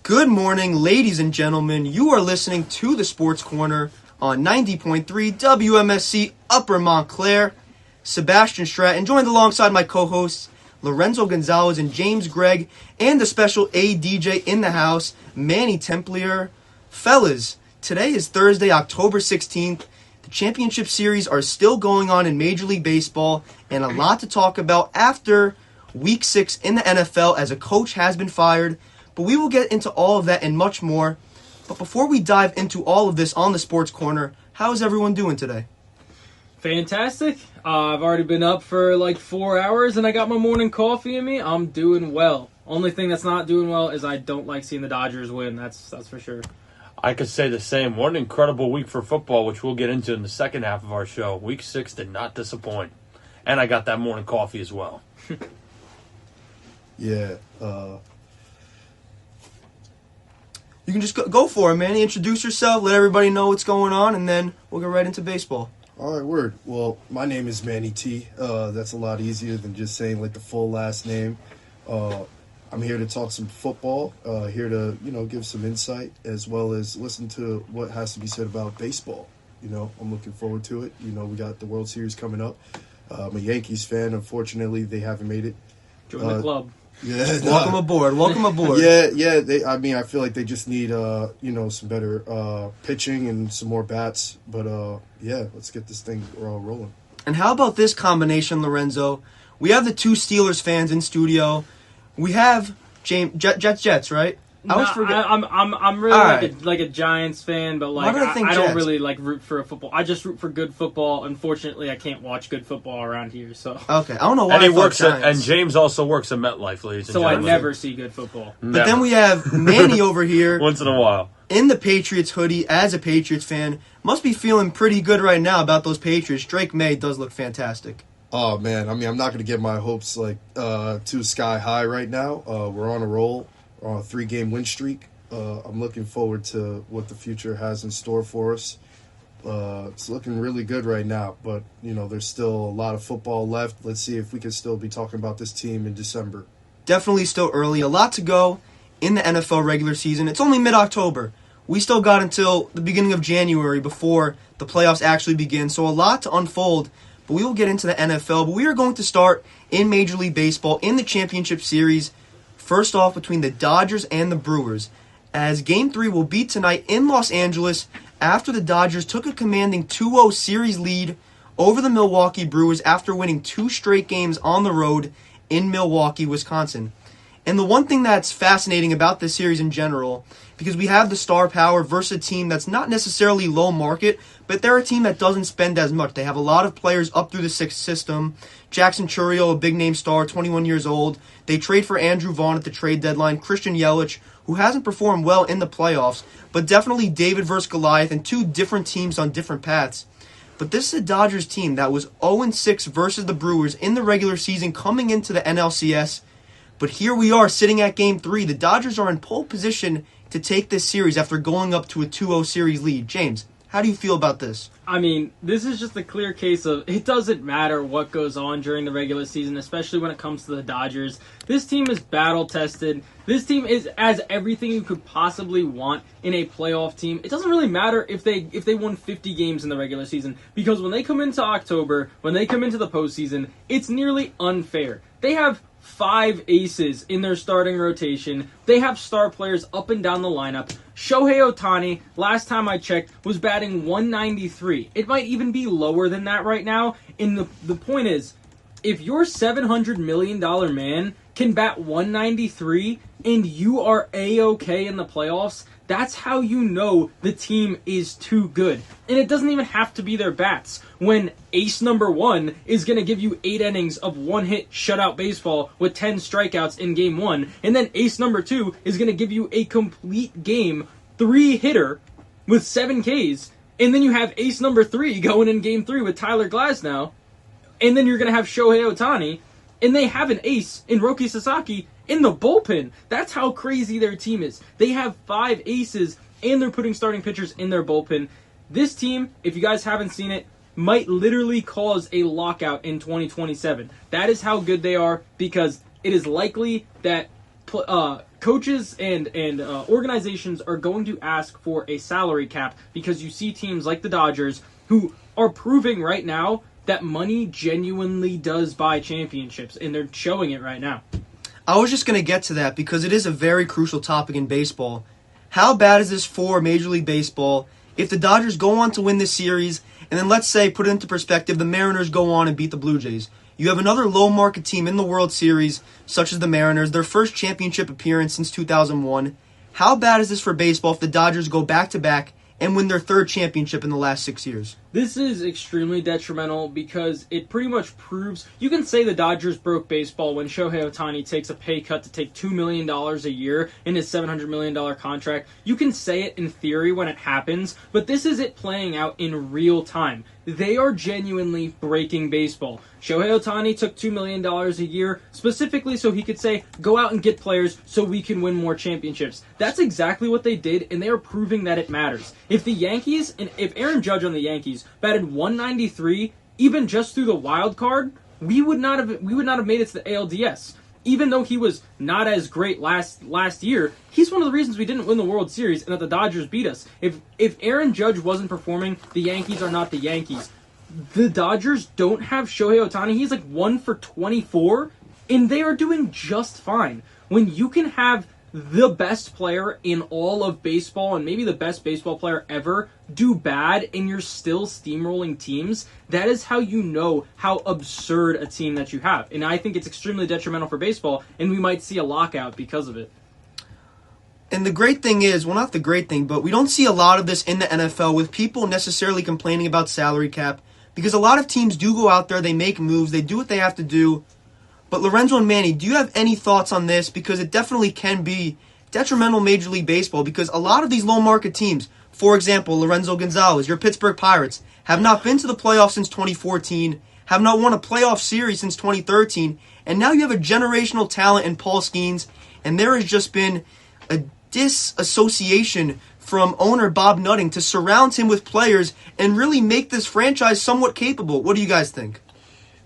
Good morning, ladies and gentlemen. You are listening to the Sports Corner on 90.3 WMSC Upper Montclair. Sebastian Stratton, joined alongside my co-hosts Lorenzo Gonzalez and James Gregg, and the special ADJ in the house, Manny Templier. Fellas, today is Thursday, October 16th. The championship series are still going on in Major League Baseball, and a lot to talk about after Week 6 in the NFL as a coach has been fired. But we will get into all of that and much more. But before we dive into all of this on the Sports Corner, how is everyone doing today? Fantastic. I've already been up for like 4 hours and I got my morning coffee in me. I'm doing well. Only thing that's not doing well is I don't like seeing the Dodgers win. That's for sure. I could say the same. What an incredible week for football, which we'll get into in the second half of our show. Week 6 did not disappoint. And I got that morning coffee as well. Yeah. You can just go for it, man. Introduce yourself, let everybody know what's going on, and then we'll get right into baseball. All right, word. Well, my name is Manny T. That's a lot easier than just saying like the full last name. I'm here to talk some football. Here to give some insight as well as listen to what has to be said about baseball. I'm looking forward to it. We got the World Series coming up. I'm a Yankees fan. Unfortunately, they haven't made it. Join the club. Yeah, welcome aboard. Yeah. I feel like they just need some better pitching and some more bats. But let's get this thing rolling. And how about this combination, Lorenzo? We have the two Steelers fans in studio. We have James Jets, right? I'm really like a Giants fan, but like I don't really like root for a football. I just root for good football. Unfortunately, I can't watch good football around here. So okay, I don't know why. And James also works at MetLife, ladies and gentlemen. So I never see good football. But then we have Manny over here, once in a while, in the Patriots hoodie as a Patriots fan. Must be feeling pretty good right now about those Patriots. Drake Maye does look fantastic. Oh man, I'm not going to get my hopes too sky high right now. We're on a roll. On a 3-game win streak. I'm looking forward to what the future has in store for us. It's looking really good right now, but there's still a lot of football left. Let's see if we can still be talking about this team in December. Definitely still early. A lot to go in the NFL regular season. It's only mid-October. We still got until the beginning of January before the playoffs actually begin, so a lot to unfold. But we will get into the NFL. But we are going to start in Major League Baseball in the Championship Series. First off, between the Dodgers and the Brewers, as Game 3 will be tonight in Los Angeles after the Dodgers took a commanding 2-0 series lead over the Milwaukee Brewers after winning 2 straight games on the road in Milwaukee, Wisconsin. And the one thing that's fascinating about this series in general, because we have the star power versus a team that's not necessarily low market, but they're a team that doesn't spend as much. They have a lot of players up through the sixth system. Jackson Chourio, a big-name star, 21 years old. They trade for Andrew Vaughn at the trade deadline. Christian Yelich, who hasn't performed well in the playoffs, but definitely David versus Goliath and two different teams on different paths. But this is a Dodgers team that was 0-6 versus the Brewers in the regular season coming into the NLCS. But here we are sitting at Game 3. The Dodgers are in pole position to take this series after going up to a 2-0 series lead. James, how do you feel about this? I mean, this is just a clear case of it doesn't matter what goes on during the regular season, especially when it comes to the Dodgers. This team is battle-tested. This team has everything you could possibly want in a playoff team. It doesn't really matter if they won 50 games in the regular season, because when they come into October, when they come into the postseason, it's nearly unfair. They have 5 aces in their starting rotation. They have star players up and down the lineup. Shohei Ohtani, last time I checked, was batting 193. It might even be lower than that right now. And the point is, if your $700 million man can bat 193 and you are A-okay in the playoffs, that's how you know the team is too good. And it doesn't even have to be their bats. When ace number 1 is going to give you 8 innings of one-hit shutout baseball with 10 strikeouts in Game 1, and then ace number 2 is going to give you a complete game 3-hitter with 7 Ks, and then you have ace number 3 going in Game 3 with Tyler Glasnow, and then you're going to have Shohei Ohtani, and they have an ace in Roki Sasaki in the bullpen. That's how crazy their team is. They have 5 aces, and they're putting starting pitchers in their bullpen. This team, if you guys haven't seen it, might literally cause a lockout in 2027. That is how good they are, because it is likely that coaches and organizations are going to ask for a salary cap because you see teams like the Dodgers who are proving right now that money genuinely does buy championships, and they're showing it right now. I was just going to get to that because it is a very crucial topic in baseball. How bad is this for Major League Baseball if the Dodgers go on to win this series, and then let's say, put it into perspective, the Mariners go on and beat the Blue Jays? You have another low-market team in the World Series, such as the Mariners, their first championship appearance since 2001. How bad is this for baseball if the Dodgers go back-to-back and win their third championship in the last 6 years? This is extremely detrimental because it pretty much proves... You can say the Dodgers broke baseball when Shohei Ohtani takes a pay cut to take $2 million a year in his $700 million contract. You can say it in theory when it happens, but this is it playing out in real time. They are genuinely breaking baseball. Shohei Ohtani took $2 million a year specifically so he could say, go out and get players so we can win more championships. That's exactly what they did, and they are proving that it matters. If the Yankees, and if Aaron Judge on the Yankees batted 193, even just through the wild card, we would not have made it to the ALDS. Even though he was not as great last year, he's one of the reasons we didn't win the World Series and that the Dodgers beat us. If Aaron Judge wasn't performing, the Yankees are not the Yankees. The Dodgers don't have Shohei Ohtani. He's like 1 for 24, and they are doing just fine. When you can have the best player in all of baseball, and maybe the best baseball player ever, do bad, and you're still steamrolling teams, that is how you know how absurd a team that you have. And I think it's extremely detrimental for baseball, and we might see a lockout because of it. And the great thing is, well, not the great thing, but we don't see a lot of this in the NFL with people necessarily complaining about salary cap, because a lot of teams do go out there, they make moves, they do what they have to do. But Lorenzo and Manny, do you have any thoughts on this? Because it definitely can be detrimental Major League Baseball, because a lot of these low-market teams, for example, Lorenzo Gonzalez, your Pittsburgh Pirates, have not been to the playoffs since 2014, have not won a playoff series since 2013, and now you have a generational talent in Paul Skeens, and there has just been a disassociation from owner Bob Nutting to surround him with players and really make this franchise somewhat capable. What do you guys think?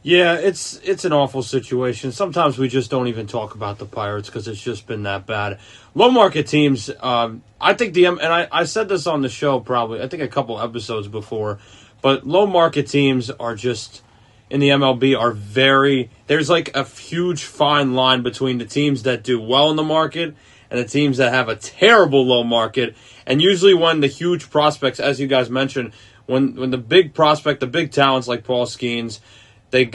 Yeah, it's an awful situation. Sometimes we just don't even talk about the Pirates because it's just been that bad. Low market teams, I think I said this on the show probably, I think a couple episodes before, but low market teams are just, in the MLB, are there's like a huge fine line between the teams that do well in the market and the teams that have a terrible low market. And usually when the huge prospects, as you guys mentioned, when the big prospect, the big talents like Paul Skeens, they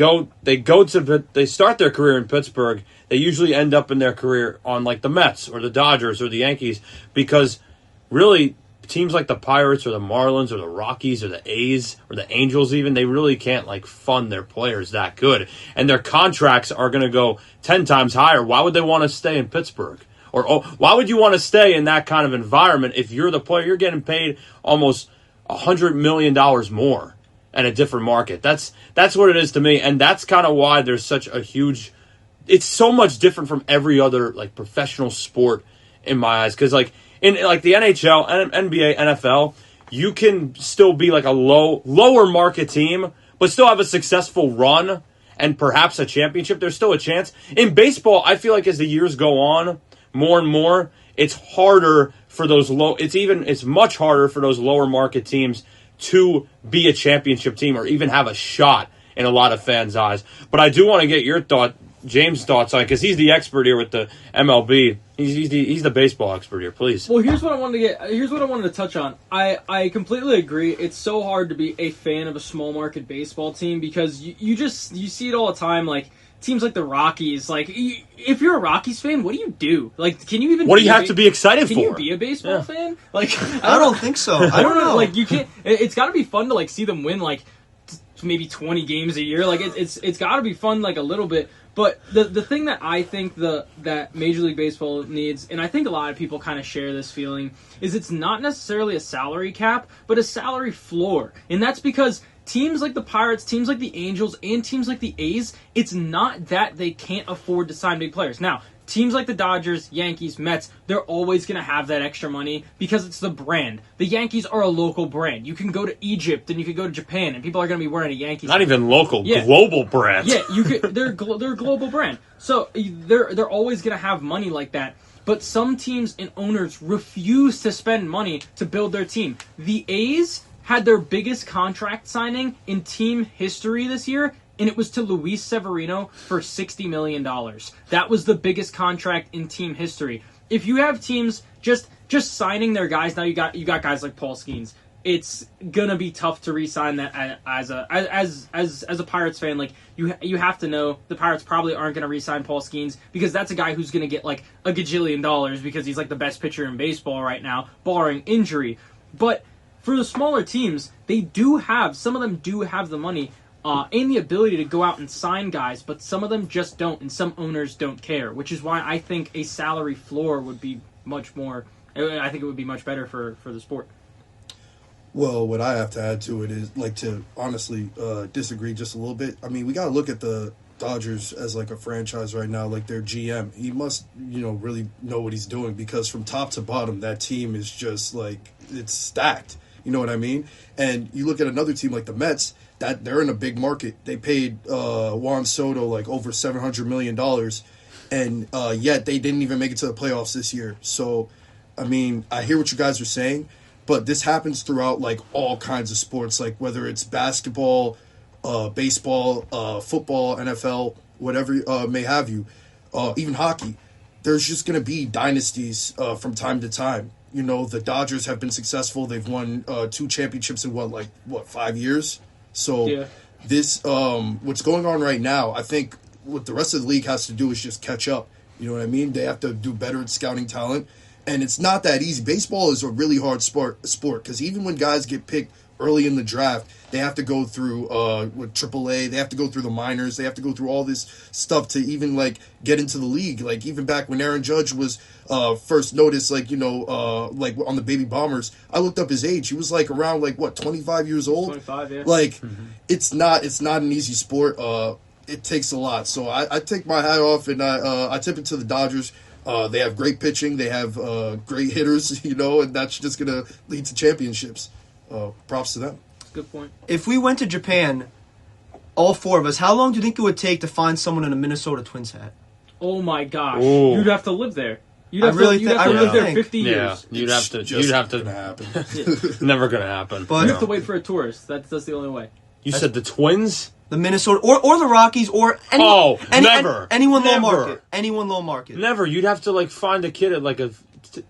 start their career in Pittsburgh, they usually end up in their career on like the Mets or the Dodgers or the Yankees, because really teams like the Pirates or the Marlins or the Rockies or the A's or the Angels even, they really can't like fund their players that good. And their contracts are going to go 10 times higher. Why would they want to stay in Pittsburgh? Or why would you want to stay in that kind of environment if you're the player? You're getting paid almost $100 million more at a different market. That's what it is to me, and that's kind of why there's such a huge... It's so much different from every other like professional sport in my eyes, because like in like the NHL, NBA, NFL, you can still be like a lower market team, but still have a successful run and perhaps a championship. There's still a chance. In baseball, I feel like as the years go on, more and more, it's harder for those it's much harder for those lower market teams to be a championship team or even have a shot in a lot of fans' eyes. But I do want to get your James' thoughts on it, because he's the expert here with the MLB. He's the baseball expert here. Please. Well, here's what I wanted to touch on. I completely agree. It's so hard to be a fan of a small market baseball team because you see it all the time. Like teams like the Rockies. Like if you're a Rockies fan, what do you do? Like, can you even? What do you have to be excited for? Can you be a baseball fan? Like, I don't think so. I don't know. Like you can't. It's got to be fun to like see them win like maybe 20 games a year. Like it's got to be fun like a little bit. But the thing that I think that Major League Baseball needs, and I think a lot of people kind of share this feeling, is it's not necessarily a salary cap, but a salary floor. And that's because teams like the Pirates, teams like the Angels, and teams like the A's, it's not that they can't afford to sign big players. Now, teams like the Dodgers, Yankees, Mets, they're always going to have that extra money because it's the brand. The Yankees are a local brand. You can go to Egypt and you can go to Japan and people are going to be wearing a Yankees. Not even local, global brand. Yeah, they're a global brand. So they're always going to have money like that. but some teams and owners refuse to spend money to build their team. The A's had their biggest contract signing in team history this year, and it was to Luis Severino for $60 million. That was the biggest contract in team history. If you have teams just signing their guys, now you got guys like Paul Skeens. It's gonna be tough to re-sign that as a Pirates fan. Like you have to know the Pirates probably aren't gonna re-sign Paul Skeens because that's a guy who's gonna get like a gajillion dollars because he's like the best pitcher in baseball right now, barring injury. But for the smaller teams, some of them do have the money and the ability to go out and sign guys, but some of them just don't, and some owners don't care, which is why I think a salary floor would be much more. I think it would be much better for the sport. Well, what I have to add to it is, like, to honestly disagree just a little bit. I mean, we got to look at the Dodgers as, like, a franchise right now, like their GM. He must, really know what he's doing because from top to bottom, that team is just, like, it's stacked. You know what I mean? And you look at another team like the Mets, that they're in a big market. They paid Juan Soto, like, over $700 million, and yet they didn't even make it to the playoffs this year. So, I mean, I hear what you guys are saying, but this happens throughout, like, all kinds of sports, like whether it's basketball, baseball, football, NFL, whatever may have you, even hockey. There's just going to be dynasties from time to time. The Dodgers have been successful. They've won 2 championships in 5 years? So yeah. This, what's going on right now, I think what the rest of the league has to do is just catch up. You know what I mean? They have to do better at scouting talent. And it's not that easy. Baseball is a really hard sport because even when guys get picked early in the draft, they have to go through with AAA. They have to go through the minors. They have to go through all this stuff to even get into the league. Like even back when Aaron Judge was first noticed, like on the Baby Bombers, I looked up his age. He was around 25 years old. 25, yeah. It's not an easy sport. It takes a lot. So I take my hat off and I tip it to the Dodgers. They have great pitching. They have great hitters, and that's just going to lead to championships. Props to them. Good point. If we went to Japan, all 4 of us, how long do you think it would take to find someone in a Minnesota Twins hat? Oh my gosh. Ooh. You'd have to live there. You'd I have really to think- live there think. 50 Yeah, years. you'd have to. Gonna happen. Never gonna happen. But- You have to wait for a tourist. That's the only way. You said the Twins? The Minnesota or the Rockies or anyone, never. anyone low Never. market. Anyone low market. Never. You'd have to find a kid at a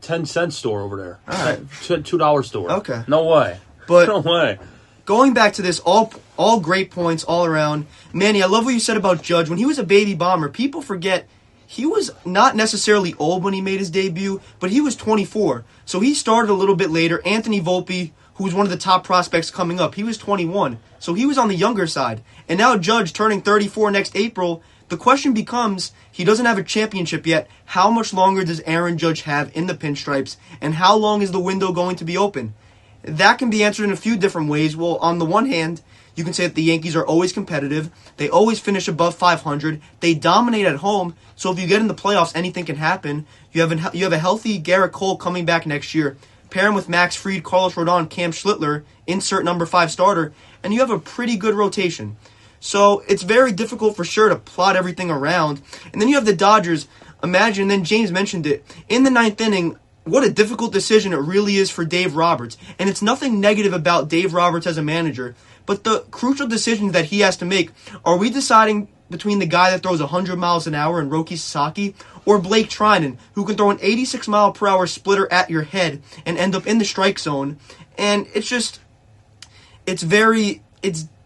10-cent store over there. All right. $2 store. Okay. No way. But No way. going back to this, all great points all around. Manny, I love what you said about Judge. When he was a baby bomber, people forget he was not necessarily old when he made his debut, but he was 24. So he started a little bit later. Anthony Volpe, who was one of the top prospects coming up, he was 21. So he was on the younger side. And now Judge turning 34 next April, the question becomes, he doesn't have a championship yet. How much longer does Aaron Judge have in the pinstripes? And how long is the window going to be open? That can be answered in a few different ways. Well, on the one hand, you can say that the Yankees are always competitive. They always finish above 500. They dominate at home. So if you get in the playoffs, anything can happen. You have a healthy Garrett Cole coming back next year. Pair him with Max Fried, Carlos Rodon, Cam Schlittler, insert number 5 starter, and you have a pretty good rotation. So it's very difficult for sure to plot everything around. And then you have the Dodgers. Imagine, then James mentioned it, in the 9th inning, what a difficult decision it really is for Dave Roberts. And it's nothing negative about Dave Roberts as a manager, but the crucial decisions that he has to make, are we deciding between the guy that throws 100 miles an hour and Roki Sasaki or Blake Trinan, who can throw an 86-mile-per-hour splitter at your head and end up in the strike zone? And it's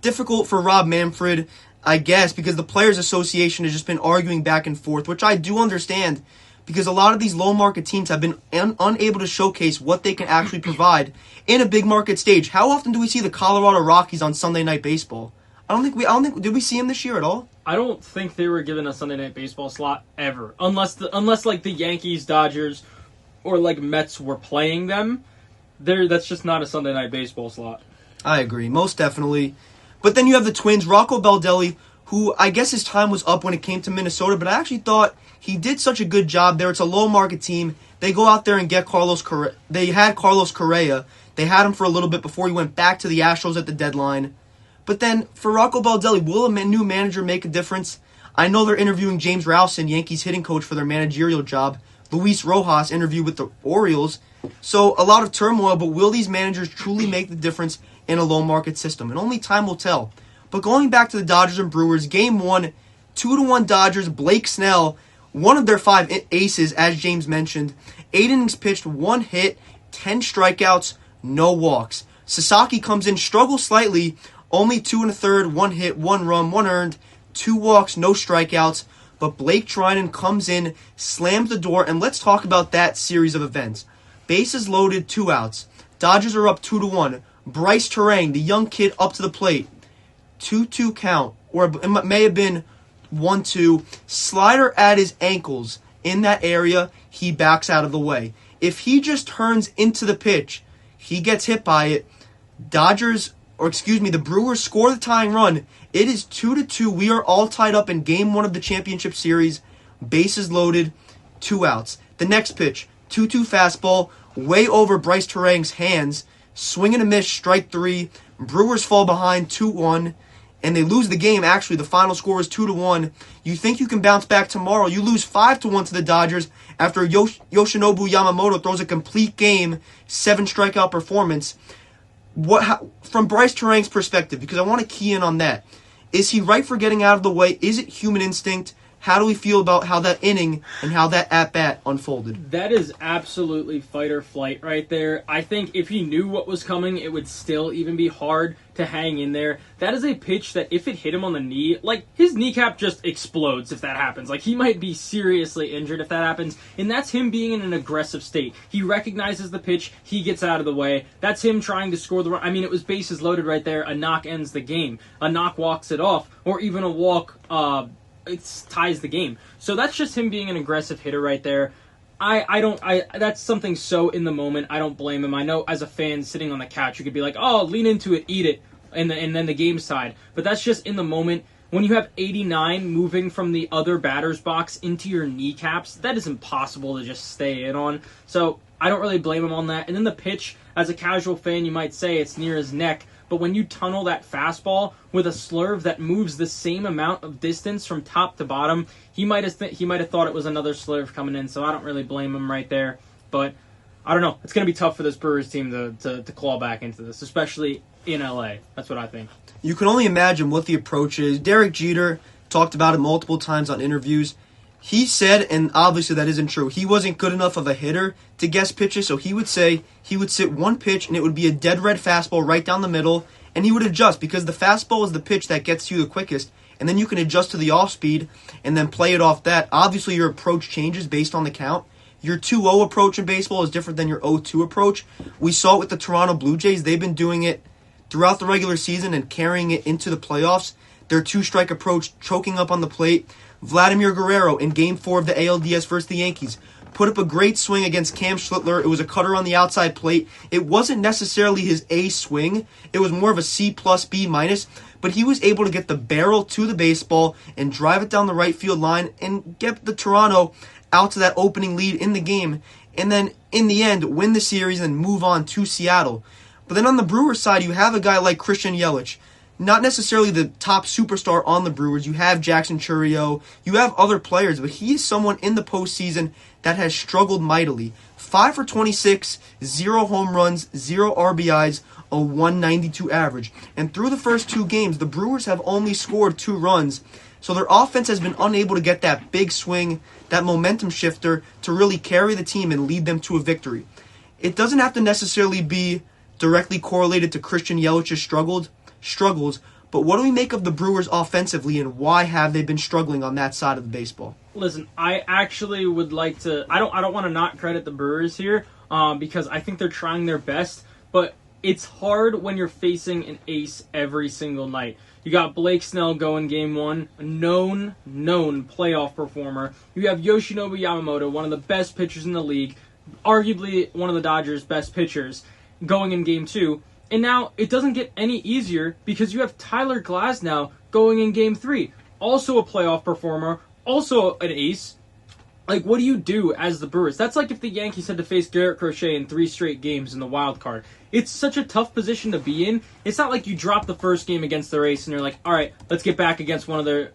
difficult for Rob Manfred, I guess, because the Players Association has just been arguing back and forth, which I do understand, because a lot of these low-market teams have been unable to showcase what they can actually provide in a big-market stage. How often do we see the Colorado Rockies on Sunday Night Baseball? Did we see them this year at all? I don't think they were given a Sunday Night Baseball slot ever, unless the Yankees, Dodgers, or Mets were playing them. That's just not a Sunday Night Baseball slot. I agree, most definitely. But then you have the Twins, Rocco Baldelli, who I guess his time was up when it came to Minnesota, but I actually thought he did such a good job there. It's a low-market team. They go out there and get Carlos Correa. They had Carlos Correa. They had him for a little bit before he went back to the Astros at the deadline. But then, for Rocco Baldelli, will a new manager make a difference? I know they're interviewing James Rowson, Yankees hitting coach, for their managerial job. Luis Rojas interview with the Orioles. So a lot of turmoil, but will these managers truly make the difference in a low market system? And only time will tell. But going back to the Dodgers and Brewers, Game 1, 2-1 Dodgers, Blake Snell, one of their 5 aces, as James mentioned. 8 innings pitched, 1 hit, 10 strikeouts, no walks. Sasaki comes in, struggles slightly, only 2 1/3, 1 hit, 1 run, 1 earned, 2 walks, no strikeouts. But Blake Trinan comes in, slams the door, and let's talk about that series of events. Bases loaded, 2 outs. Dodgers are up 2-1. Bryce Terang, the young kid, up to the plate. 2-2 count, or it may have been 1-2. Slider at his ankles in that area, he backs out of the way. If he just turns into the pitch, he gets hit by it. The Brewers score the tying run. It is 2-2. We are all tied up in Game 1 of the Championship Series. Bases loaded, 2 outs. The next pitch, 2-2 fastball, way over Bryce Terang's hands. Swing and a miss, strike 3. Brewers fall behind 2-1, and they lose the game. Actually, the final score is 2-1. You think you can bounce back tomorrow. You lose 5-1 to the Dodgers after Yoshinobu Yamamoto throws a complete game, 7 strikeout performance. From Bryce Terang's perspective, because I want to key in on that. Is he right for getting out of the way? Is it human instinct? How do we feel about how that inning and how that at-bat unfolded? That is absolutely fight or flight right there. I think if he knew what was coming, it would still even be hard to hang in there. That is a pitch that if it hit him on the knee, his kneecap just explodes if that happens. He might be seriously injured if that happens. And that's him being in an aggressive state. He recognizes the pitch. He gets out of the way. That's him trying to score the run. I mean, it was bases loaded right there. A knock ends the game. A knock walks it off. Or even a walk it ties the game. So that's just him being an aggressive hitter right there. That's something so in the moment. I don't blame him. I know as a fan sitting on the couch, you could be like, oh, lean into it, eat it, and then the game's tied. But that's just in the moment. When you have 89 moving from the other batter's box into your kneecaps, that is impossible to just stay in on. So I don't really blame him on that. And then the pitch, as a casual fan, you might say it's near his neck. But when you tunnel that fastball with a slurve that moves the same amount of distance from top to bottom, he might have thought it was another slurve coming in. So I don't really blame him right there. But I don't know. It's going to be tough for this Brewers team to claw back into this, especially in LA. That's what I think. You can only imagine what the approach is. Derek Jeter talked about it multiple times on interviews. He said, and obviously that isn't true, he wasn't good enough of a hitter to guess pitches, so he would say he would sit one pitch and it would be a dead red fastball right down the middle, and he would adjust because the fastball is the pitch that gets you the quickest, and then you can adjust to the off speed and then play it off that. Obviously your approach changes based on the count. Your 2-0 approach in baseball is different than your 0-2 approach. We saw it with the Toronto Blue Jays. They've been doing it throughout the regular season and carrying it into the playoffs. Their 2-strike approach, choking up on the plate. Vladimir Guerrero in Game 4 of the ALDS versus the Yankees put up a great swing against Cam Schlittler. It was a cutter on the outside plate. It wasn't necessarily his A swing. It was more of a C+, B-, but he was able to get the barrel to the baseball and drive it down the right field line and get the Toronto out to that opening lead in the game, and then in the end win the series and move on to Seattle. But then on the Brewers side, you have a guy like Christian Yelich. Not necessarily the top superstar on the Brewers. You have Jackson Chourio. You have other players, but he is someone in the postseason that has struggled mightily. 5 for 26, 0 home runs, 0 RBIs, a 192 average. And through the first 2 games, the Brewers have only scored 2 runs. So their offense has been unable to get that big swing, that momentum shifter to really carry the team and lead them to a victory. It doesn't have to necessarily be directly correlated to Christian Yelich's struggles, but what do we make of the Brewers offensively, and why have they been struggling on that side of the baseball? Listen, I actually would like to. I don't want to not credit the Brewers here, because I think they're trying their best. But it's hard when you're facing an ace every single night. You got Blake Snell going Game 1, a known playoff performer. You have Yoshinobu Yamamoto, one of the best pitchers in the league, arguably one of the Dodgers' best pitchers, going in Game 2. And now it doesn't get any easier because you have Tyler Glasnow going in Game 3. Also a playoff performer, also an ace, Like, what do you do as the Brewers? That's like if the Yankees had to face Garrett Crochet in 3 straight games in the wild card. It's such a tough position to be in. It's not like you drop the first game against the Rays and you're like, all right, let's get back against one of their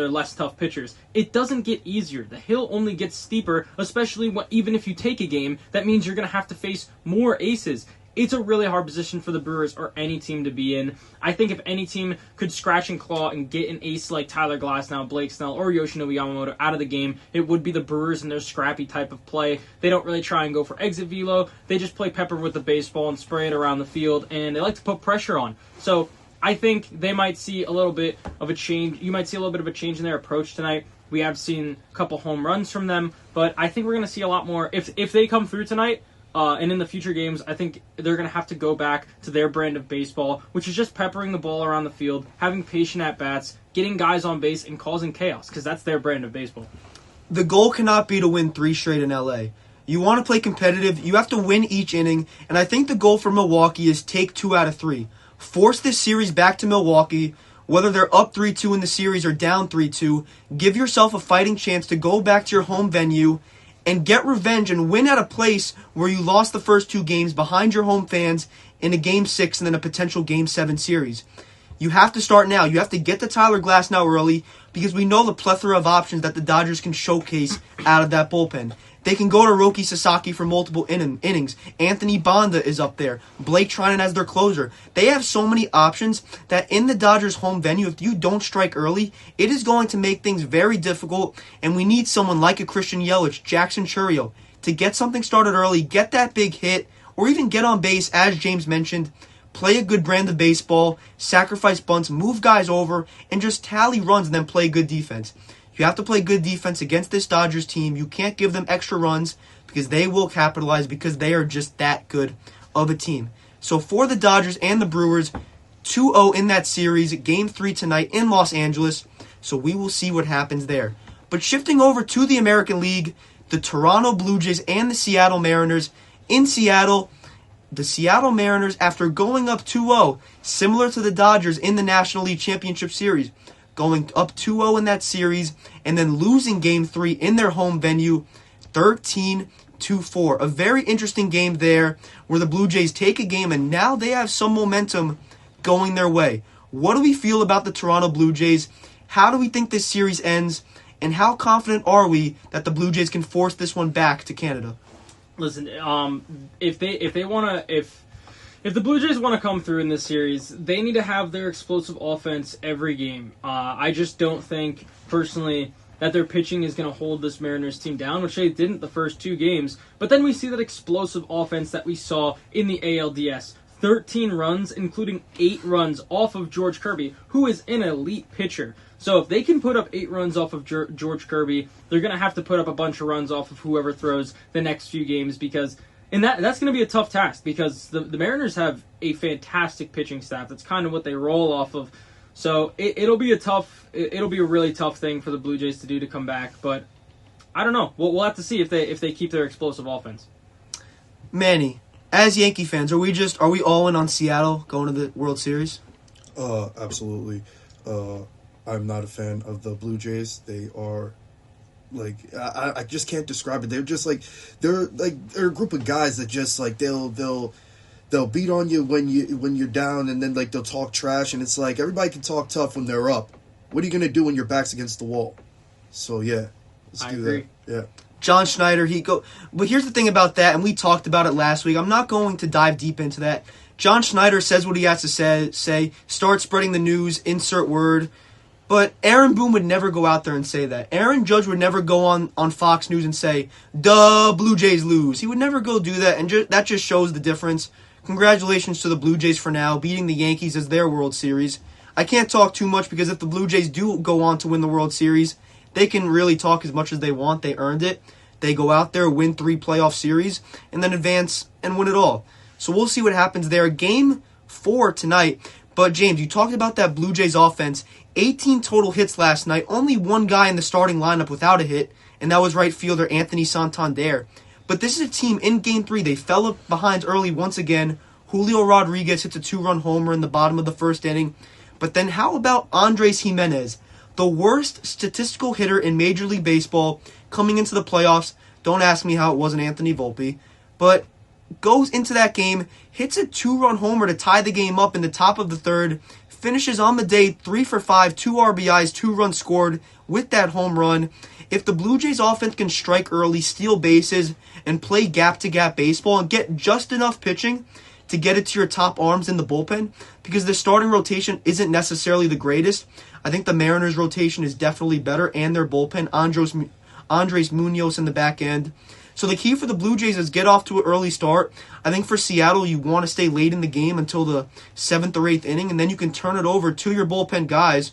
less tough pitchers. It doesn't get easier. The hill only gets steeper, especially even if you take a game. That means you're going to have to face more aces. It's a really hard position for the Brewers or any team to be in. I think if any team could scratch and claw and get an ace like Tyler Glasnow, Blake Snell, or Yoshinobu Yamamoto out of the game, it would be the Brewers and their scrappy type of play. They don't really try and go for exit velo. They just play pepper with the baseball and spray it around the field, and they like to put pressure on. So I think they might see a little bit of a change. You might see a little bit of a change in their approach tonight. We have seen a couple home runs from them, but I think we're going to see a lot more. If they come through tonight, and in the future games, I think they're going to have to go back to their brand of baseball, which is just peppering the ball around the field, having patient at-bats, getting guys on base, and causing chaos, because that's their brand of baseball. The goal cannot be to win 3 straight in LA. You want to play competitive, you have to win each inning, and I think the goal for Milwaukee is take 2 out of 3. Force this series back to Milwaukee, whether they're up 3-2 in the series or down 3-2, give yourself a fighting chance to go back to your home venue and get revenge and win at a place where you lost the first 2 games behind your home fans in a Game 6 and then a potential Game 7 series. You have to start now. You have to get to Tyler Glasnow early because we know the plethora of options that the Dodgers can showcase out of that bullpen. They can go to Roki Sasaki for multiple innings. Anthony Banda is up there. Blake Treinen as their closer. They have so many options that in the Dodgers' home venue, if you don't strike early, it is going to make things very difficult, and we need someone like a Christian Yelich, Jackson Chourio, to get something started early, get that big hit, or even get on base, as James mentioned, play a good brand of baseball, sacrifice bunts, move guys over, and just tally runs and then play good defense. You have to play good defense against this Dodgers team. You can't give them extra runs because they will capitalize because they are just that good of a team. So for the Dodgers and the Brewers, 2-0 in that series, Game 3 tonight in Los Angeles. So we will see what happens there. But shifting over to the American League, the Toronto Blue Jays and the Seattle Mariners. In Seattle, the Seattle Mariners, after going up 2-0, similar to the Dodgers in the National League Championship Series, going up 2-0 in that series, and then losing Game 3 in their home venue, 13-4. A very interesting game there, where the Blue Jays take a game, and now they have some momentum going their way. What do we feel about the Toronto Blue Jays? How do we think this series ends? And how confident are we that the Blue Jays can force this one back to Canada? Listen, if the Blue Jays want to come through in this series, they need to have their explosive offense every game. I just don't think, personally, that their pitching is going to hold this Mariners team down, which they didn't the first 2 games. But then we see that explosive offense that we saw in the ALDS. 13 runs, including 8 runs off of George Kirby, who is an elite pitcher. So if they can put up 8 runs off of George Kirby, they're going to have to put up a bunch of runs off of whoever throws the next few games because... And that's going to be a tough task because the Mariners have a fantastic pitching staff. That's kind of what they roll off of. So it'll be a really tough thing for the Blue Jays to do to come back. But I don't know. We'll have to see if they keep their explosive offense. Manny, as Yankee fans, are we all in on Seattle going to the World Series? Absolutely. I'm not a fan of the Blue Jays. They are. Like I just can't describe it. They're a group of guys that just like they'll beat on you when you're down, and then like they'll talk trash, and it's like everybody can talk tough when they're up. What are you gonna do when your back's against the wall? So yeah, let's do agree. that. Yeah. John Schneider, but here's the thing about that, and we talked about it last week. I'm not going to dive deep into that. John Schneider says what he has to say. Start spreading the news. Insert word. But Aaron Boone would never go out there and say that. Aaron Judge would never go on Fox News and say, duh, Blue Jays lose. He would never go do that, and that just shows the difference. Congratulations to the Blue Jays for now, beating the Yankees as their World Series. I can't talk too much because if the Blue Jays do go on to win the World Series, they can really talk as much as they want. They earned it. They go out there, win 3 playoff series, and then advance and win it all. So we'll see what happens there. Game 4 tonight. But James, you talked about that Blue Jays offense. 18 total hits last night. Only one guy in the starting lineup without a hit, and that was right fielder Anthony Santander. But this is a team in Game 3. They fell up behind early once again. Julio Rodriguez hits a 2-run homer in the bottom of the first inning. But then how about Andres Jimenez? The worst statistical hitter in Major League Baseball coming into the playoffs. Don't ask me how it wasn't Anthony Volpe. But goes into that game, hits a 2-run homer to tie the game up in the top of the third, finishes on the day 3 for 5, 2 RBIs, 2 runs scored with that home run. If the Blue Jays offense can strike early, steal bases, and play gap-to-gap baseball and get just enough pitching to get it to your top arms in the bullpen, because the starting rotation isn't necessarily the greatest. I think the Mariners' rotation is definitely better, and their bullpen, Andres Munoz in the back end. So the key for the Blue Jays is get off to an early start. I think for Seattle, you want to stay late in the game until the 7th or 8th inning, and then you can turn it over to your bullpen guys.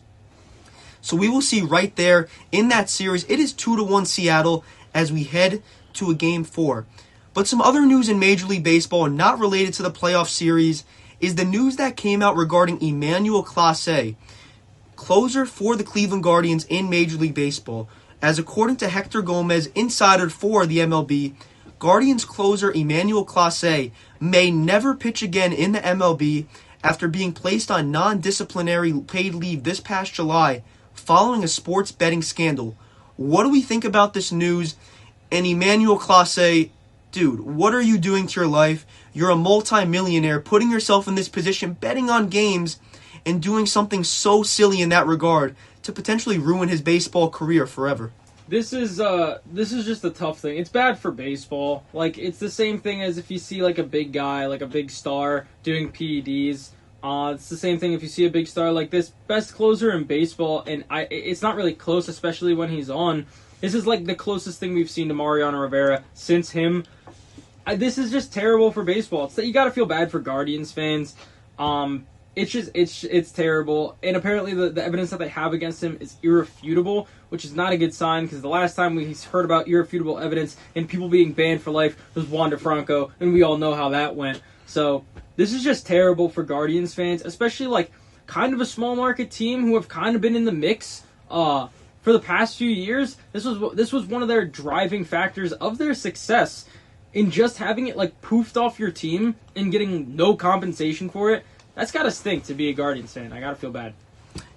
So we will see right there in that series. It is 2-1 Seattle as we head to a Game 4. But some other news in Major League Baseball, not related to the playoff series, is the news that came out regarding Emmanuel Clase, closer for the Cleveland Guardians in Major League Baseball. As according to Hector Gomez, insider for the MLB, Guardians closer Emmanuel Clase may never pitch again in the MLB after being placed on non-disciplinary paid leave this past July following a sports betting scandal. What do we think about this news? And Emmanuel Clase, dude, what are you doing to your life? You're a multi-millionaire, putting yourself in this position, betting on games, and doing something so silly in that regard to potentially ruin his baseball career forever. This is just a tough thing. It's bad for baseball. Like, it's the same thing as if you see like a big guy, like a big star doing PEDs. It's the same thing if you see a big star like this. Best closer in baseball, and it's not really close, especially when he's on. This is like the closest thing we've seen to Mariano Rivera since him. This is just terrible for baseball. It's that you got to feel bad for Guardians fans. It's terrible, and apparently the evidence that they have against him is irrefutable, which is not a good sign, because the last time we heard about irrefutable evidence and people being banned for life was Wander Franco, and we all know how that went. So this is just terrible for Guardians fans, especially like kind of a small market team who have kind of been in the mix for the past few years. This was one of their driving factors of their success, in just having it like poofed off your team and getting no compensation for it. That's got to stink to be a Guardians fan. I got to feel bad.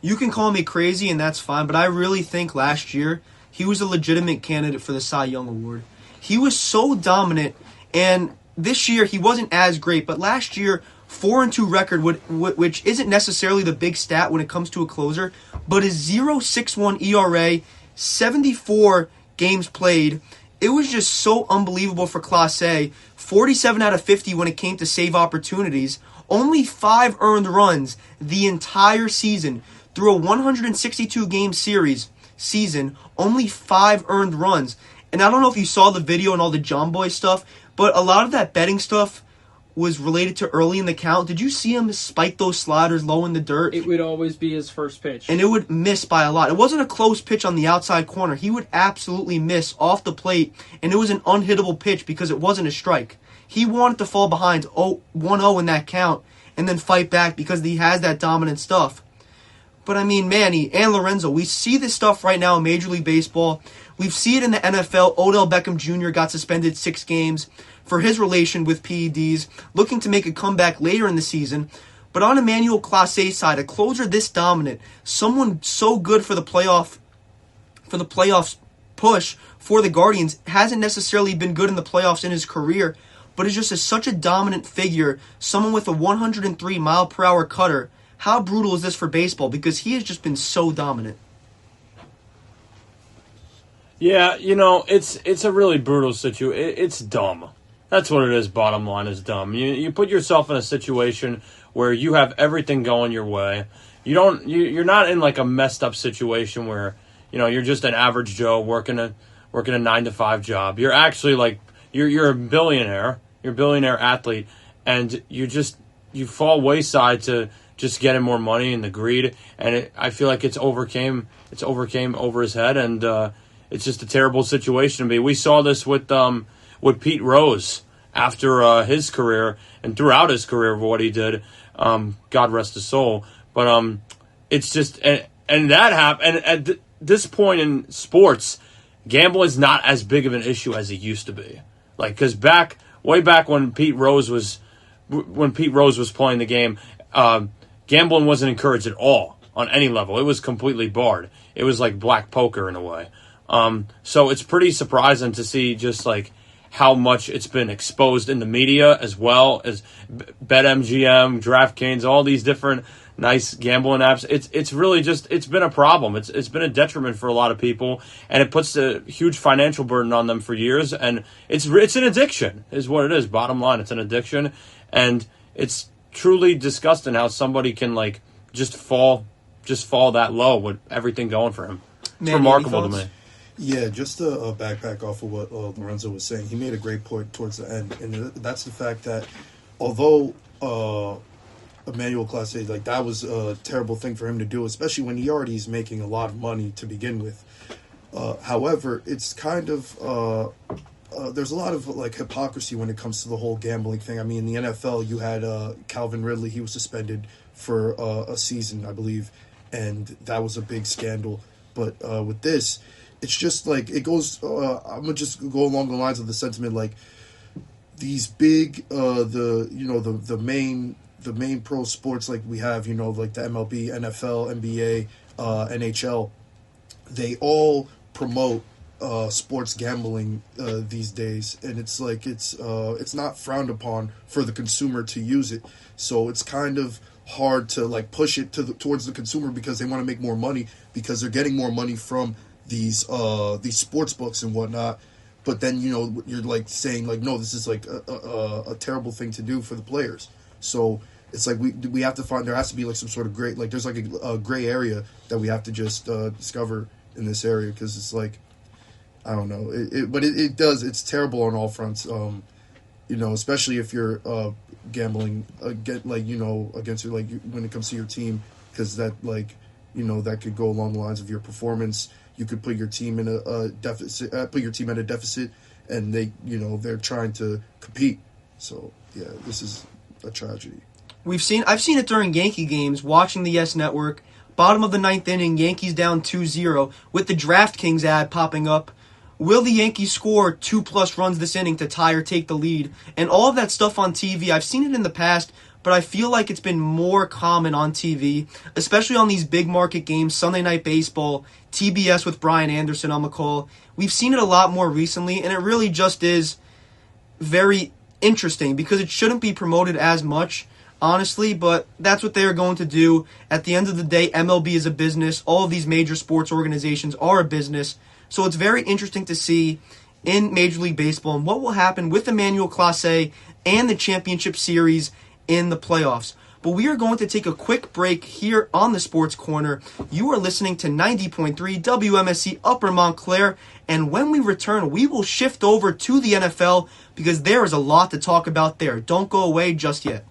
You can call me crazy, and that's fine, but I really think last year he was a legitimate candidate for the Cy Young Award. He was so dominant, and this year he wasn't as great, but last year, 4-2 record, which isn't necessarily the big stat when it comes to a closer, but his 0.61 ERA, 74 games played. It was just so unbelievable for Clase. 47 out of 50 when it came to save opportunities. Only 5 earned runs the entire season. Through a 162-game season, only 5 earned runs. And I don't know if you saw the video and all the John Boy stuff, but a lot of that betting stuff was related to early in the count. Did you see him spike those sliders low in the dirt? It would always be his first pitch. And it would miss by a lot. It wasn't a close pitch on the outside corner. He would absolutely miss off the plate, and it was an unhittable pitch because it wasn't a strike. He wanted to fall behind 1-0 in that count and then fight back because he has that dominant stuff. But I mean, Manny and Lorenzo, we see this stuff right now in Major League Baseball. We see it in the NFL. Odell Beckham Jr. got suspended 6 games for his relation with PEDs, looking to make a comeback later in the season. But on Emmanuel Clase's side, a closer this dominant, someone so good for the playoffs push for the Guardians, hasn't necessarily been good in the playoffs in his career, but is just such a dominant figure, someone with a 103 mile per hour cutter. How brutal is this for baseball? Because he has just been so dominant. Yeah, it's a really brutal situation. It's dumb. That's what it is. Bottom line is dumb. You put yourself in a situation where you have everything going your way. You're not in like a messed up situation where you're just an average Joe working a 9-to-5 job. You're actually like you're a billionaire. You're a billionaire athlete, and you fall wayside to just getting more money and the greed. And I feel like it's overcame over his head, and it's just a terrible situation to be. We saw this with Pete Rose after his career and throughout his career for what he did. God rest his soul. But it's just and that happened. And at this point in sports, gambling is not as big of an issue as it used to be. Like, because way back when Pete Rose was playing the game, gambling wasn't encouraged at all. on any level. It was completely barred. It was like black poker in a way. So it's pretty surprising to see just like how much it's been exposed in the media, as well as BetMGM, DraftKings, all these different nice gambling apps. It's really just, it's been a problem. It's been a detriment for a lot of people, and it puts a huge financial burden on them for years. And it's an addiction, is what it is. Bottom line, it's an addiction, and it's truly disgusting how somebody can like just fall that low with everything going for him. It's Manny, remarkable to me. Yeah, just to backpack off of what Lorenzo was saying, he made a great point towards the end, and that's the fact that although Emmanuel Clase, like, that was a terrible thing for him to do, especially when he already is making a lot of money to begin with. However, it's kind of there's a lot of like hypocrisy when it comes to the whole gambling thing. I mean, in the NFL, you had Calvin Ridley; he was suspended for a season, I believe, and that was a big scandal. But with this, it's just like it goes. I'm gonna just go along the lines of the sentiment, like these big, the main pro sports like we have, like the MLB, NFL, NBA, NHL. They all promote sports gambling these days, and it's like it's not frowned upon for the consumer to use it. So it's kind of hard to like push it towards the consumer because they want to make more money because they're getting more money from these sports books and whatnot. But then you're like saying like, no, this is like a terrible thing to do for the players. So it's like we have to find, there has to be like some sort of gray, like there's like a gray area that we have to just discover in this area, because it's like, I don't know, but it does, it's terrible on all fronts. Especially if you're gambling against your, like, when it comes to your team, because that, like, that could go along the lines of your performance. You could put your team in a deficit, put your team at a deficit, and they're trying to compete. So yeah, this is a tragedy. I've seen it during Yankee games, watching the Yes Network. Bottom of the ninth inning, Yankees down 2-0 with the DraftKings ad popping up. Will the Yankees score 2+ runs this inning to tie or take the lead? And all of that stuff on TV, I've seen it in the past, but I feel like it's been more common on TV, especially on these big market games, Sunday Night Baseball, TBS with Brian Anderson on the call. We've seen it a lot more recently, and it really just is very interesting because it shouldn't be promoted as much, honestly, but that's what they are going to do. At the end of the day, MLB is a business. All of these major sports organizations are a business. So it's very interesting to see in Major League Baseball and what will happen with Emmanuel Clase and the Championship Series in the playoffs. But we are going to take a quick break here on the Sports Corner. You are listening to 90.3 WMSC Upper Montclair, and when we return, we will shift over to the NFL because there is a lot to talk about there. Don't go away just yet.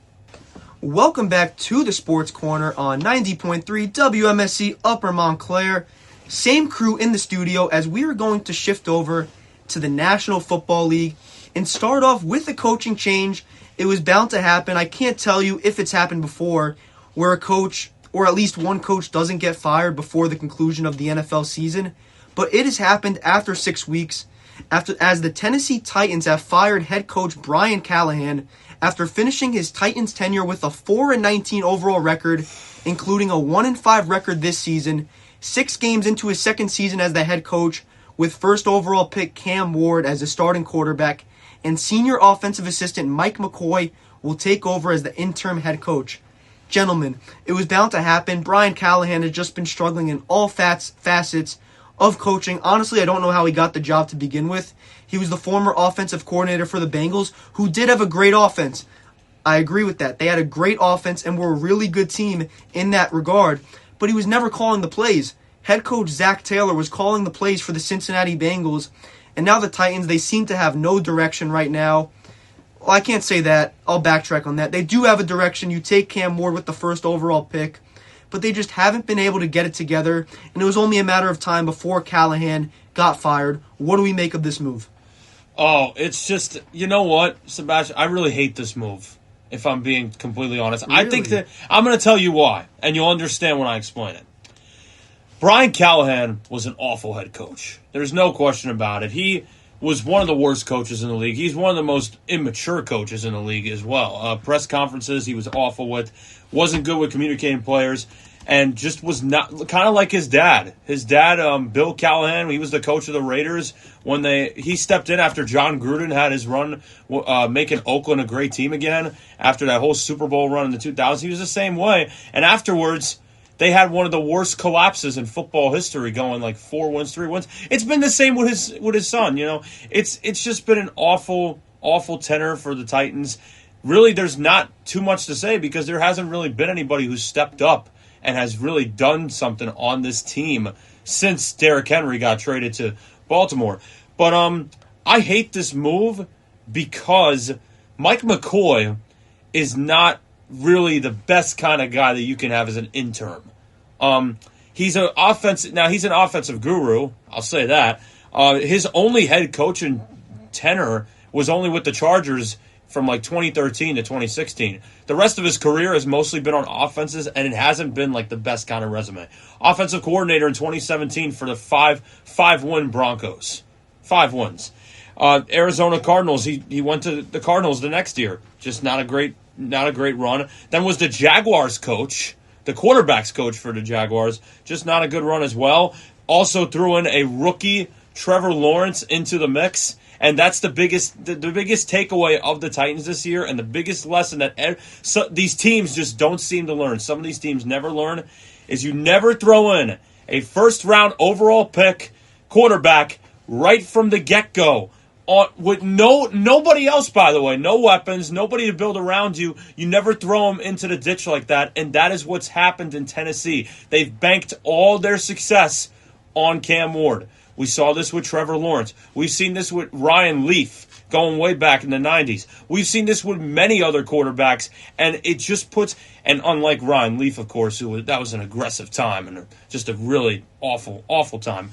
Welcome back to the Sports Corner on 90.3 WMSC Upper Montclair. Same crew in the studio as we are going to shift over to the National Football League and start off with a coaching change. It was bound to happen. I can't tell you if it's happened before where a coach, or at least one coach, doesn't get fired before the conclusion of the NFL season, but it has happened after 6 weeks, as the Tennessee Titans have fired head coach Brian Callahan after finishing his Titans tenure with a 4-19 overall record, including a 1-5 record this season, 6 games into his second season as the head coach, with first overall pick Cam Ward as the starting quarterback, and senior offensive assistant Mike McCoy will take over as the interim head coach. Gentlemen, it was bound to happen. Brian Callahan has just been struggling in all facets of coaching. Honestly, I don't know how he got the job to begin with. He was the former offensive coordinator for the Bengals, who did have a great offense. I agree with that. They had a great offense and were a really good team in that regard, but he was never calling the plays. Head coach Zach Taylor was calling the plays for the Cincinnati Bengals, and now the Titans, they seem to have no direction right now. Well, I can't say that. I'll backtrack on that. They do have a direction. You take Cam Ward with the first overall pick, but they just haven't been able to get it together, and it was only a matter of time before Callahan got fired. What do we make of this move? Oh, it's just, you know what, Sebastian, I really hate this move, if I'm being completely honest. Really? I think that, I'm going to tell you why, and you'll understand when I explain it. Brian Callahan was an awful head coach. There's no question about it. He was one of the worst coaches in the league. He's one of the most immature coaches in the league as well. Press conferences he was awful with, wasn't good with communicating players. and just was not kind of like his dad. His dad, Bill Callahan, he was the coach of the Raiders when he stepped in after John Gruden had his run, making Oakland a great team again after that whole Super Bowl run in the 2000s. He was the same way, and afterwards they had one of the worst collapses in football history, going like 4 wins, 3 wins. It's been the same with his son. It's just been an awful tenor for the Titans. Really, there's not too much to say because there hasn't really been anybody who's stepped up and has really done something on this team since Derrick Henry got traded to Baltimore. But I hate this move because Mike McCoy is not really the best kind of guy that you can have as an interim. He's an offensive guru, I'll say that. His only head coaching tenure was only with the Chargers from like 2013 to 2016. The rest of his career has mostly been on offenses, and it hasn't been like the best kind of resume. Offensive coordinator in 2017 for the 5-win Broncos. 5 wins. Arizona Cardinals, he went to the Cardinals the next year. Just not a great run. Then was the Jaguars coach, the quarterback's coach for the Jaguars. Just not a good run as well. Also threw in a rookie, Trevor Lawrence, into the mix. And that's the biggest takeaway of the Titans this year, and the biggest lesson that these teams just don't seem to learn. Some of these teams never learn is you never throw in a first-round overall pick quarterback right from the get-go. With nobody else, by the way, no weapons, nobody to build around you. You never throw them into the ditch like that, and that is what's happened in Tennessee. They've banked all their success on Cam Ward. We saw this with Trevor Lawrence. We've seen this with Ryan Leaf going way back in the 90s. We've seen this with many other quarterbacks, and it just puts, and unlike Ryan Leaf, of course, that was an aggressive time and just a really awful, awful time.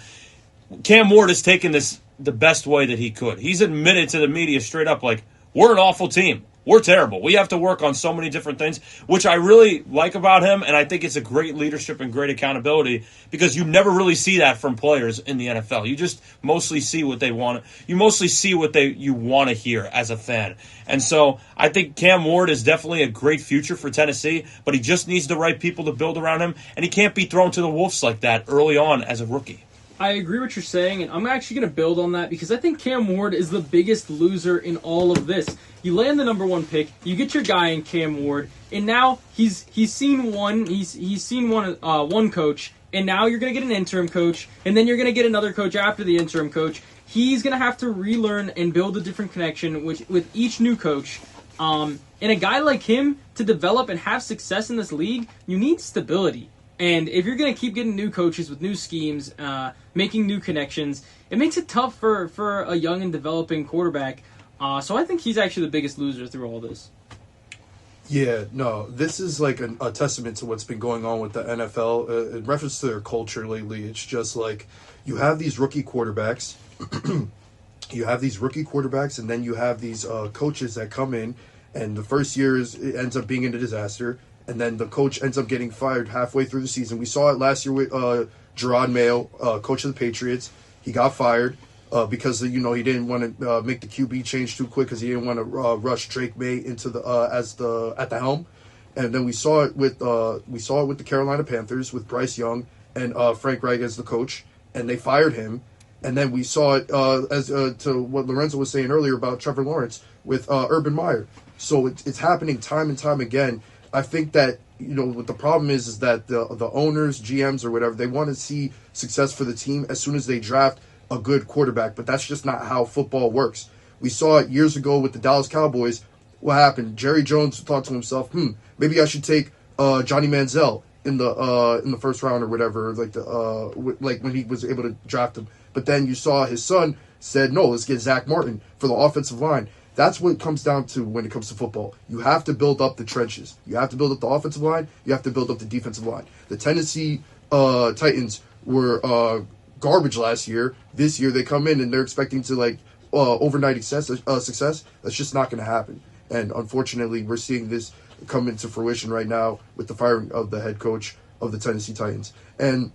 Cam Ward has taken this the best way that he could. He's admitted to the media straight up, like, we're an awful team. We're terrible. We have to work on so many different things, which I really like about him, and I think it's a great leadership and great accountability because you never really see that from players in the NFL. You just mostly see what they want. You mostly see what you want to hear as a fan. And so I think Cam Ward is definitely a great future for Tennessee, but he just needs the right people to build around him, and he can't be thrown to the wolves like that early on as a rookie. I agree with what you're saying, and I'm actually going to build on that because I think Cam Ward is the biggest loser in all of this. You land the number 1 pick, you get your guy in Cam Ward, and now he's seen one coach, and now you're going to get an interim coach, and then you're going to get another coach after the interim coach. He's going to have to relearn and build a different connection with each new coach. And a guy like him, to develop and have success in this league, you need stability. And if you're going to keep getting new coaches with new schemes, making new connections, it makes it tough for a young and developing quarterback. So I think he's actually the biggest loser through all this. Yeah, no, this is like a testament to what's been going on with the NFL. In reference to their culture lately, it's just like you have these rookie quarterbacks. And then you have these coaches that come in, and the first year it ends up being a disaster. And then the coach ends up getting fired halfway through the season. We saw it last year with Gerard Mayo, coach of the Patriots. He got fired because he didn't want to make the QB change too quick because he didn't want to rush Drake Maye into at the helm. And then we saw it with the Carolina Panthers with Bryce Young and Frank Reich as the coach, and they fired him. And then we saw it as to what Lorenzo was saying earlier about Trevor Lawrence with Urban Meyer. So it's happening time and time again. I think that, what the problem is that the owners, GMs, or whatever, they want to see success for the team as soon as they draft a good quarterback. But that's just not how football works. We saw it years ago with the Dallas Cowboys. What happened? Jerry Jones thought to himself, maybe I should take Johnny Manziel in the first round or whatever, like when he was able to draft him. But then you saw his son said, no, let's get Zach Martin for the offensive line. That's what it comes down to when it comes to football. You have to build up the trenches. You have to build up the offensive line. You have to build up the defensive line. The Tennessee Titans were garbage last year. This year they come in and they're expecting to overnight success. That's just not going to happen. And unfortunately, we're seeing this come into fruition right now with the firing of the head coach of the Tennessee Titans. And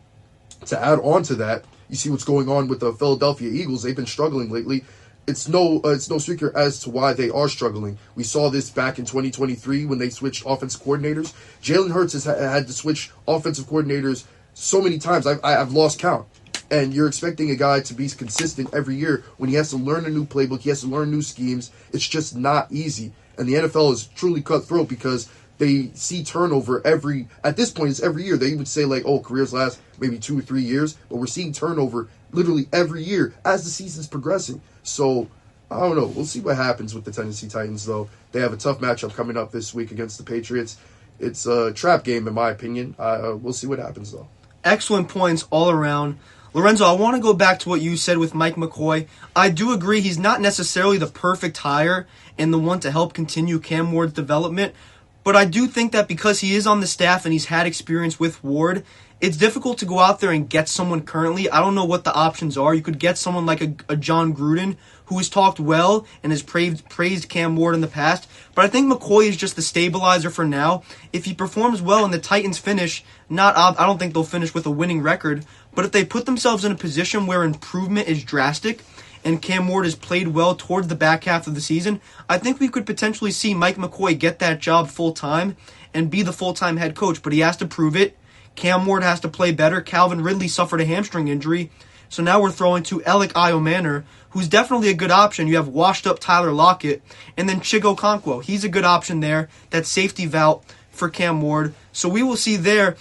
to add on to that, you see what's going on with the Philadelphia Eagles. They've been struggling lately. it's no secret as to why they are struggling. We saw this back in 2023 when they switched offensive coordinators. Jalen Hurts has had to switch offensive coordinators so many times. I've lost count. And you're expecting a guy to be consistent every year when he has to learn a new playbook, he has to learn new schemes. It's just not easy. And the NFL is truly cutthroat because they see turnover at this point, it's every year. They would say like, oh, careers last maybe 2 or 3 years, but we're seeing turnover literally every year as the season's progressing. So, I don't know. We'll see what happens with the Tennessee Titans, though. They have a tough matchup coming up this week against the Patriots. It's a trap game, in my opinion. We'll see what happens, though. Excellent points all around. Lorenzo, I want to go back to what you said with Mike McCoy. I do agree he's not necessarily the perfect hire and the one to help continue Cam Ward's development, but I do think that because he is on the staff and he's had experience with Ward, it's difficult to go out there and get someone currently. I don't know what the options are. You could get someone like a John Gruden, who has talked well and has praised Cam Ward in the past, but I think McCoy is just the stabilizer for now. If he performs well and the Titans finish, I don't think they'll finish with a winning record, but if they put themselves in a position where improvement is drastic and Cam Ward has played well towards the back half of the season, I think we could potentially see Mike McCoy get that job full-time and be the full-time head coach, but he has to prove it. Cam Ward has to play better. Calvin Ridley suffered a hamstring injury, so now we're throwing to Alec Iomanor, who's definitely a good option. You have washed-up Tyler Lockett, and then Chigo Okonkwo. He's a good option there. That safety valve for Cam Ward. So we will see there.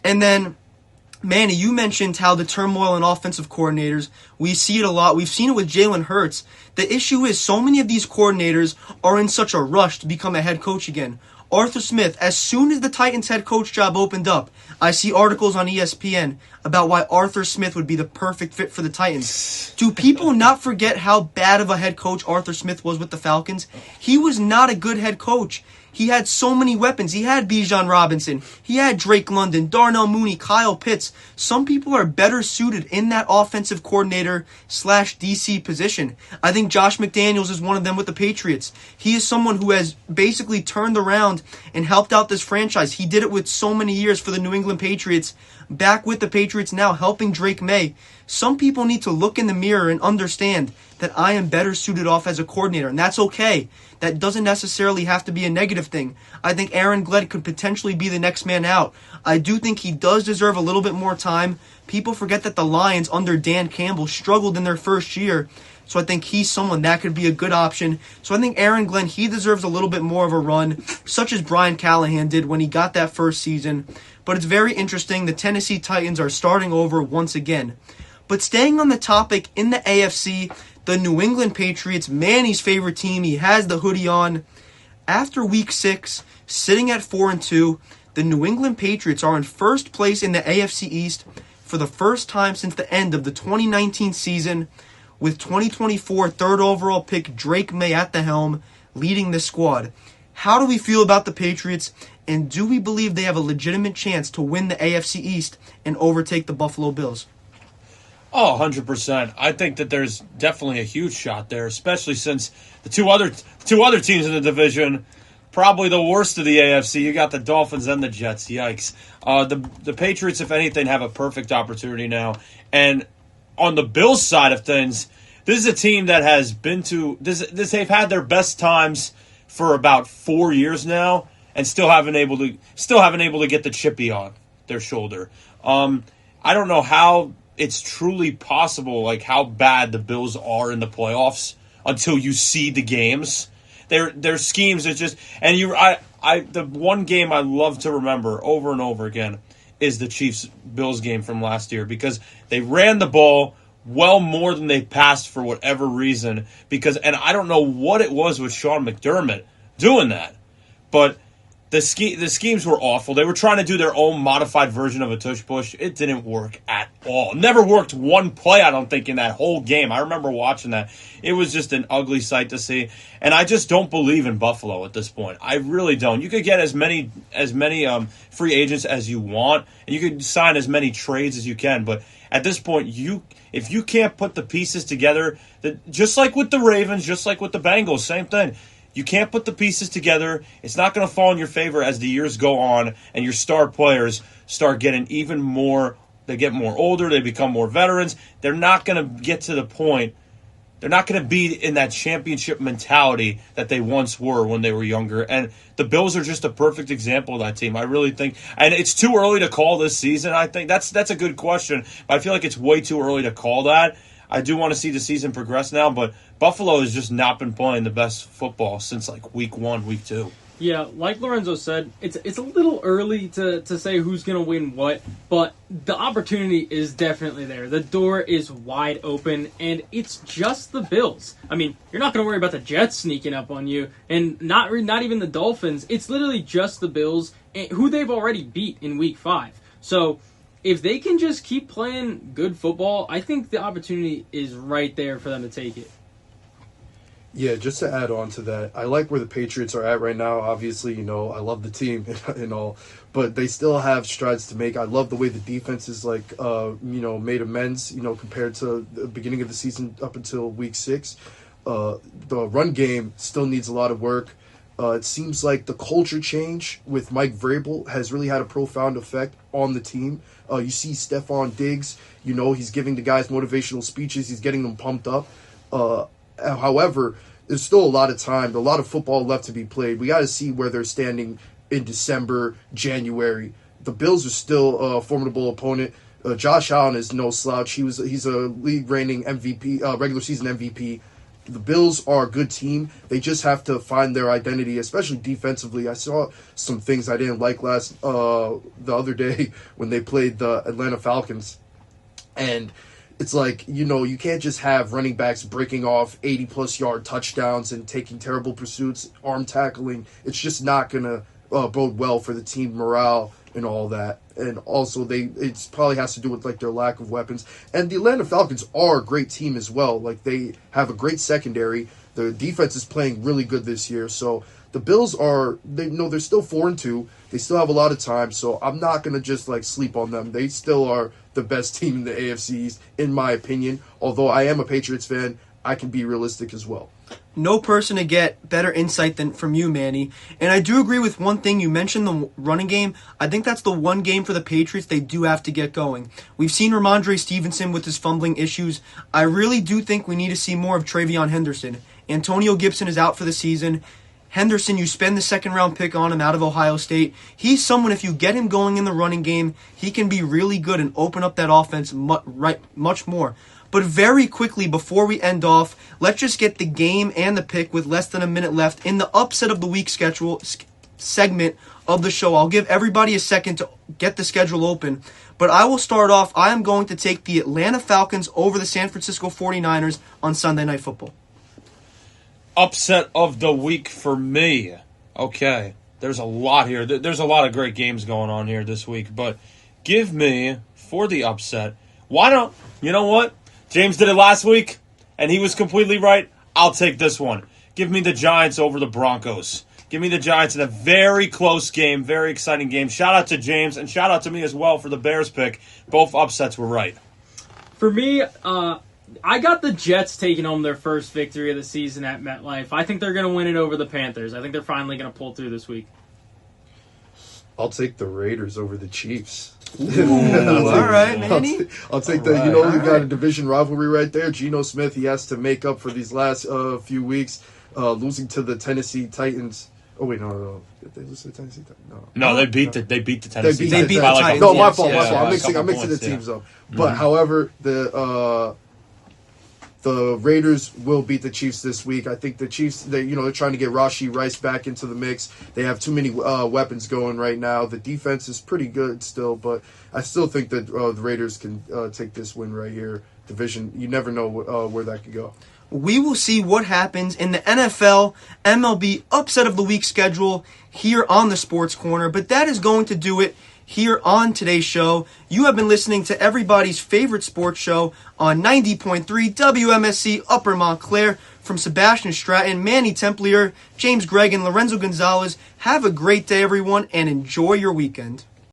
And then, Manny, you mentioned how the turmoil in offensive coordinators, we see it a lot. We've seen it with Jalen Hurts. The issue is so many of these coordinators are in such a rush to become a head coach again. Arthur Smith, as soon as the Titans head coach job opened up, I see articles on ESPN about why Arthur Smith would be the perfect fit for the Titans. Do people not forget how bad of a head coach Arthur Smith was with the Falcons? He was not a good head coach. He had so many weapons. He had Bijan Robinson. He had Drake London, Darnell Mooney, Kyle Pitts. Some people are better suited in that offensive coordinator / DC position. I think Josh McDaniels is one of them with the Patriots. He is someone who has basically turned around and helped out this franchise. He did it with so many years for the New England Patriots. Back with the Patriots now, helping Drake Maye. Some people need to look in the mirror and understand that I am better suited off as a coordinator, and that's okay. That doesn't necessarily have to be a negative thing. I think Aaron Glenn could potentially be the next man out. I do think he does deserve a little bit more time. People forget that the Lions under Dan Campbell struggled in their first year, so I think he's someone that could be a good option. So I think Aaron Glenn, he deserves a little bit more of a run, such as Brian Callahan did when he got that first season. But it's very interesting. The Tennessee Titans are starting over once again. But staying on the topic, in the AFC, the New England Patriots, Manny's favorite team, he has the hoodie on. After Week 6, sitting at 4-2, the New England Patriots are in first place in the AFC East for the first time since the end of the 2019 season, with 2024 third overall pick Drake Maye at the helm, leading the squad. How do we feel about the Patriots, and do we believe they have a legitimate chance to win the AFC East and overtake the Buffalo Bills? Oh, 100%. I think that there's definitely a huge shot there, especially since the two other teams in the division, probably the worst of the AFC. You got the Dolphins and the Jets. Yikes. The Patriots, if anything, have a perfect opportunity now. And on the Bills side of things, this is a team that has been to this. They've had their best times for about 4 years now, and still haven't able to get the chippy on their shoulder. I don't know how it's truly possible, like how bad the Bills are in the playoffs until you see the games. Their schemes are just, and the one game I love to remember over and over again is the Chiefs-Bills game from last year, because they ran the ball well more than they passed for whatever reason, and I don't know what it was with Sean McDermott doing that, but the schemes were awful. They were trying to do their own modified version of a tush push. It didn't work at all. Never worked one play, I don't think, in that whole game. I remember watching that. It was just an ugly sight to see. And I just don't believe in Buffalo at this point. I really don't. You could get as many free agents as you want, and you could sign as many trades as you can. But at this point, if you can't put the pieces together, just like with the Ravens, just like with the Bengals, same thing. You can't put the pieces together. It's not going to fall in your favor as the years go on and your star players start getting even more. They get more older. They become more veterans. They're not going to get to the point they're not going to be in that championship mentality that they once were when they were younger. And the Bills are just a perfect example of that team. I really think, and it's too early to call this season. I think that's a good question, but I feel like it's way too early to call that. I do want to see the season progress now, but Buffalo has just not been playing the best football since like week 1, week 2. Yeah, like Lorenzo said, it's a little early to say who's going to win what, but the opportunity is definitely there. The door is wide open, and it's just the Bills. I mean, you're not going to worry about the Jets sneaking up on you, and not even the Dolphins. It's literally just the Bills, who they've already beat in Week 5. So if they can just keep playing good football, I think the opportunity is right there for them to take it. Yeah, just to add on to that, I like where the Patriots are at right now. Obviously, I love the team and all, but they still have strides to make. I love the way the defense is made amends, compared to the beginning of the season up until week 6. The run game still needs a lot of work. It seems like the culture change with Mike Vrabel has really had a profound effect on the team. You see Stephon Diggs, he's giving the guys motivational speeches. He's getting them pumped up. However, there's still a lot of time, a lot of football left to be played. We got to see where they're standing in December, January. The Bills are still a formidable opponent. Josh Allen is no slouch. He's a league reigning MVP, regular season MVP. The Bills are a good team. They just have to find their identity, especially defensively. I saw some things I didn't like the other day when they played the Atlanta Falcons, and it's like, you can't just have running backs breaking off 80-plus yard touchdowns and taking terrible pursuits, arm tackling. It's just not going to bode well for the team morale and all that. And also, it probably has to do with, their lack of weapons. And the Atlanta Falcons are a great team as well. They have a great secondary. The defense is playing really good this year. So the Bills they're still 4-2. They still have a lot of time. So I'm not going to just, sleep on them. They still are the best team in the AFC East, in my opinion. Although I am a Patriots fan, I can be realistic as well. No person to get better insight than from you, Manny. And I do agree with one thing. You mentioned the running game. I think that's the one game for the Patriots they do have to get going. We've seen Ramondre Stevenson with his fumbling issues. I really do think we need to see more of Travion Henderson. Antonio Gibson is out for the season. Henderson, you spend the second-round pick on him out of Ohio State. He's someone, if you get him going in the running game, he can be really good and open up that offense much more. But very quickly, before we end off, let's just get the game and the pick with less than a minute left in the upset of the week schedule segment of the show. I'll give everybody a second to get the schedule open. But I will start off. I am going to take the Atlanta Falcons over the San Francisco 49ers on Sunday Night Football. Upset of the week for me. Okay, there's a lot here. There's a lot of great games going on here this week. But give me, for the upset, you know what? James did it last week, and he was completely right. I'll take this one. Give me the Giants over the Broncos. Give me the Giants in a very close game, very exciting game. Shout out to James, and shout out to me as well for the Bears pick. Both upsets were right. For me, I got the Jets taking home their first victory of the season at MetLife. I think they're going to win it over the Panthers. I think they're finally going to pull through this week. I'll take the Raiders over the Chiefs. All right, Manny. I'll take the. We got a division rivalry right there. Geno Smith, he has to make up for these last few weeks, losing to the Tennessee Titans. Oh wait, no. Did they lose to the Tennessee Titans? No, they beat the Tennessee. They beat the Titans. No, my fault. Yeah, I'm mixing the teams up. But however, the Raiders will beat the Chiefs this week. I think the Chiefs, they're trying to get Rashee Rice back into the mix. They have too many weapons going right now. The defense is pretty good still, but I still think that the Raiders can take this win right here. Division, you never know where that could go. We will see what happens in the NFL MLB Upset of the Week schedule here on the Sports Corner, but that is going to do it here on today's show. You have been listening to everybody's favorite sports show on 90.3 WMSC Upper Montclair. From Sebastian Stratton, Manny Templier, James Gregg, and Lorenzo Gonzalez, have a great day, everyone, and enjoy your weekend.